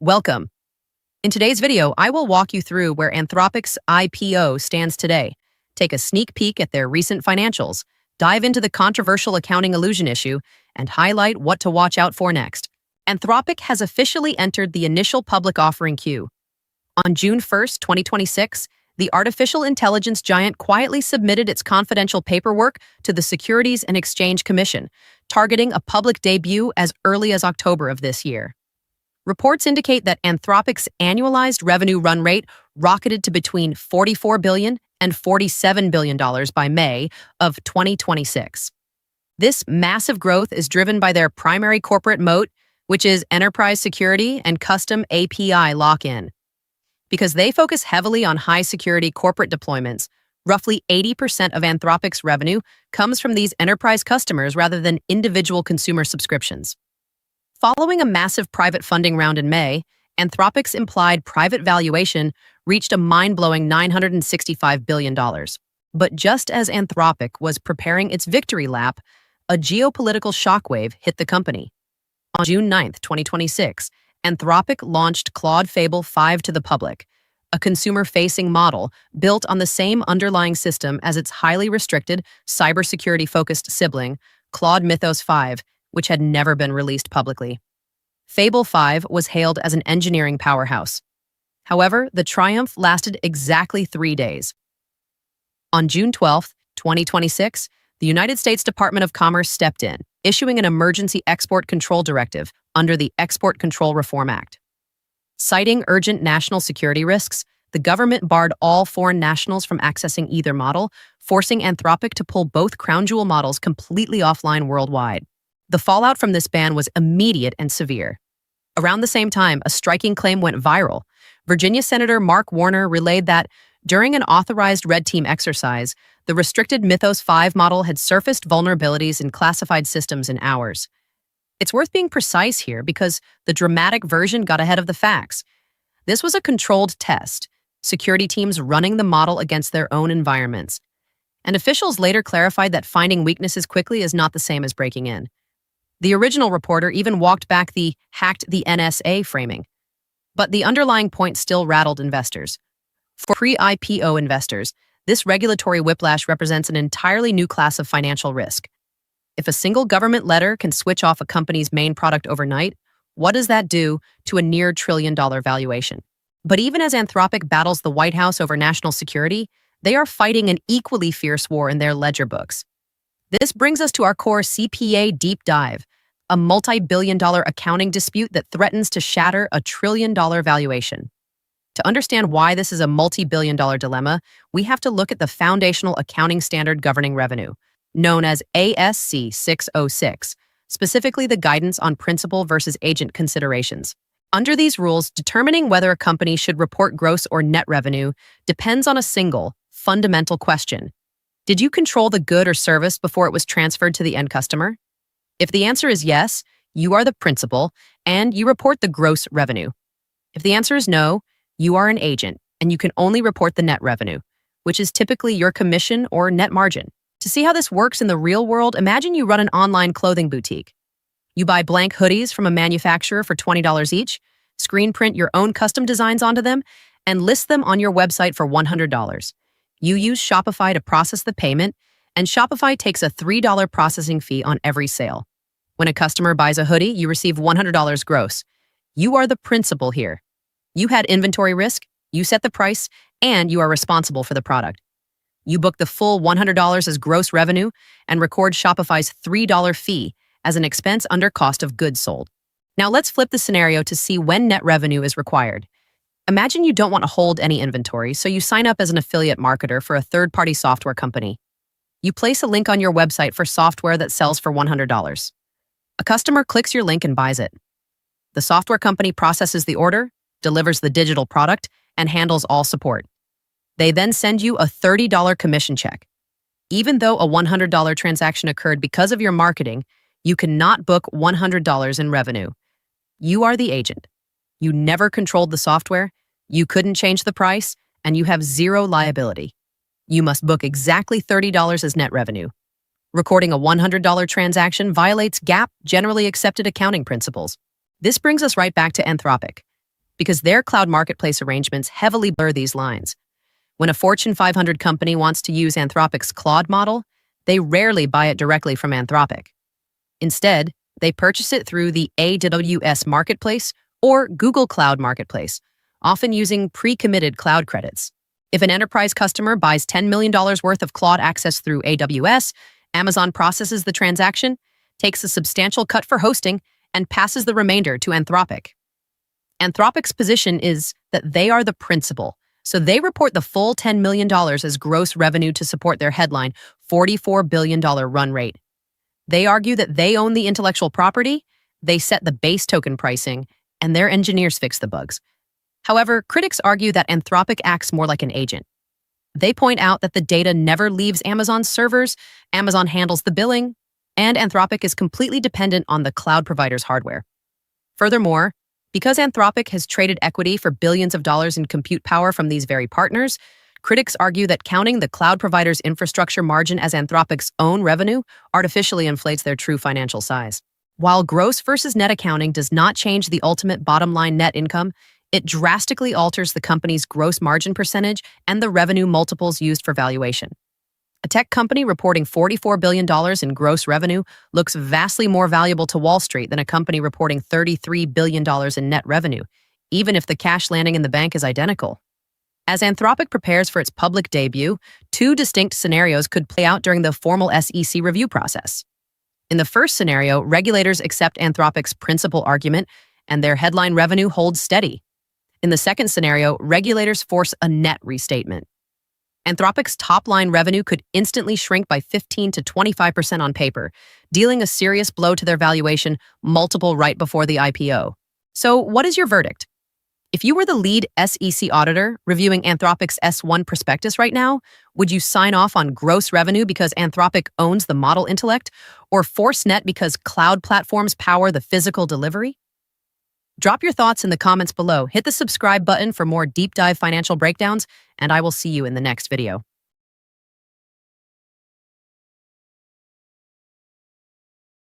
Welcome. In today's video, I will walk you through where Anthropic's IPO stands today, take a sneak peek at their recent financials, dive into the controversial accounting illusion issue, and highlight what to watch out for next. Anthropic has officially entered the initial public offering queue. On June 1st, 2026, the artificial intelligence giant quietly submitted its confidential paperwork to the Securities and Exchange Commission, targeting a public debut as early as October of this year. Reports indicate that Anthropic's annualized revenue run rate rocketed to between $44 billion and $47 billion by May of 2026. This massive growth is driven by their primary corporate moat, which is enterprise security and custom API lock-in. Because they focus heavily on high-security corporate deployments, roughly 80% of Anthropic's revenue comes from these enterprise customers rather than individual consumer subscriptions. Following a massive private funding round in May, Anthropic's implied private valuation reached a mind-blowing $965 billion. But just as Anthropic was preparing its victory lap, a geopolitical shockwave hit the company. On June 9, 2026, Anthropic launched Claude Fable 5 to the public, a consumer-facing model built on the same underlying system as its highly restricted, cybersecurity-focused sibling, Claude Mythos 5, which had never been released publicly. Fable 5 was hailed as an engineering powerhouse. However, the triumph lasted exactly 3 days. On June 12, 2026, the United States Department of Commerce stepped in, issuing an emergency export control directive under the Export Control Reform Act. Citing urgent national security risks, the government barred all foreign nationals from accessing either model, forcing Anthropic to pull both crown jewel models completely offline worldwide. The fallout from this ban was immediate and severe. Around the same time, a striking claim went viral. Virginia Senator Mark Warner relayed that, during an authorized red team exercise, the restricted Mythos 5 model had surfaced vulnerabilities in classified systems in hours. It's worth being precise here because the dramatic version got ahead of the facts. This was a controlled test, security teams running the model against their own environments. And officials later clarified that finding weaknesses quickly is not the same as breaking in. The original reporter even walked back the hacked the NSA framing. But the underlying point still rattled investors. For pre-IPO investors, this regulatory whiplash represents an entirely new class of financial risk. If a single government letter can switch off a company's main product overnight, what does that do to a near trillion-dollar valuation? But even as Anthropic battles the White House over national security, they are fighting an equally fierce war in their ledger books. This brings us to our core CPA deep dive, a multi-billion-dollar accounting dispute that threatens to shatter a trillion-dollar valuation. To understand why this is a multi-billion-dollar dilemma, we have to look at the foundational accounting standard governing revenue, known as ASC 606, specifically the guidance on principal versus agent considerations. Under these rules, determining whether a company should report gross or net revenue depends on a single, fundamental question. Did you control the good or service before it was transferred to the end customer? If the answer is yes, you are the principal, and you report the gross revenue. If the answer is no, you are an agent, and you can only report the net revenue, which is typically your commission or net margin. To see how this works in the real world, imagine you run an online clothing boutique. You buy blank hoodies from a manufacturer for $20 each, screen print your own custom designs onto them, and list them on your website for $100. You use Shopify to process the payment, and Shopify takes a $3 processing fee on every sale. When a customer buys a hoodie, you receive $100 gross. You are the principal here. You had inventory risk, you set the price, and you are responsible for the product. You book the full $100 as gross revenue and record Shopify's $3 fee as an expense under cost of goods sold. Now let's flip the scenario to see when net revenue is required. Imagine you don't want to hold any inventory, so you sign up as an affiliate marketer for a third-party software company. You place a link on your website for software that sells for $100. A customer clicks your link and buys it. The software company processes the order, delivers the digital product, and handles all support. They then send you a $30 commission check. Even though a $100 transaction occurred because of your marketing, you cannot book $100 in revenue. You are the agent. You never controlled the software, you couldn't change the price, and you have zero liability. You must book exactly $30 as net revenue. Recording a $100 transaction violates GAAP, generally accepted accounting principles. This brings us right back to Anthropic. because their cloud marketplace arrangements heavily blur these lines. When a Fortune 500 company wants to use Anthropic's Claude model, they rarely buy it directly from Anthropic. Instead, they purchase it through the AWS Marketplace or Google Cloud Marketplace, often using pre-committed cloud credits. If an enterprise customer buys $10 million worth of Claude access through AWS, Amazon processes the transaction, takes a substantial cut for hosting, and passes the remainder to Anthropic. Anthropic's position is that they are the principal, so they report the full $10 million as gross revenue to support their headline $44 billion run rate. They argue that they own the intellectual property, they set the base token pricing, and their engineers fix the bugs. However, critics argue that Anthropic acts more like an agent. They point out that the data never leaves Amazon's servers, Amazon handles the billing, and Anthropic is completely dependent on the cloud provider's hardware. Furthermore, because Anthropic has traded equity for billions of dollars in compute power from these very partners, critics argue that counting the cloud provider's infrastructure margin as Anthropic's own revenue artificially inflates their true financial size. While gross versus net accounting does not change the ultimate bottom line net income, it drastically alters the company's gross margin percentage and the revenue multiples used for valuation. A tech company reporting $44 billion in gross revenue looks vastly more valuable to Wall Street than a company reporting $33 billion in net revenue, even if the cash landing in the bank is identical. As Anthropic prepares for its public debut, two distinct scenarios could play out during the formal SEC review process. In the first scenario, regulators accept Anthropic's principal argument and their headline revenue holds steady. In the second scenario, regulators force a net restatement. Anthropic's top-line revenue could instantly shrink by 15 to 25% on paper, dealing a serious blow to their valuation multiple right before the IPO. So what is your verdict? If you were the lead SEC auditor reviewing Anthropic's S1 prospectus right now, would you sign off on gross revenue because Anthropic owns the model intellect, or force net because cloud platforms power the physical delivery? Drop your thoughts in the comments below, hit the subscribe button for more deep dive financial breakdowns, and I will see you in the next video.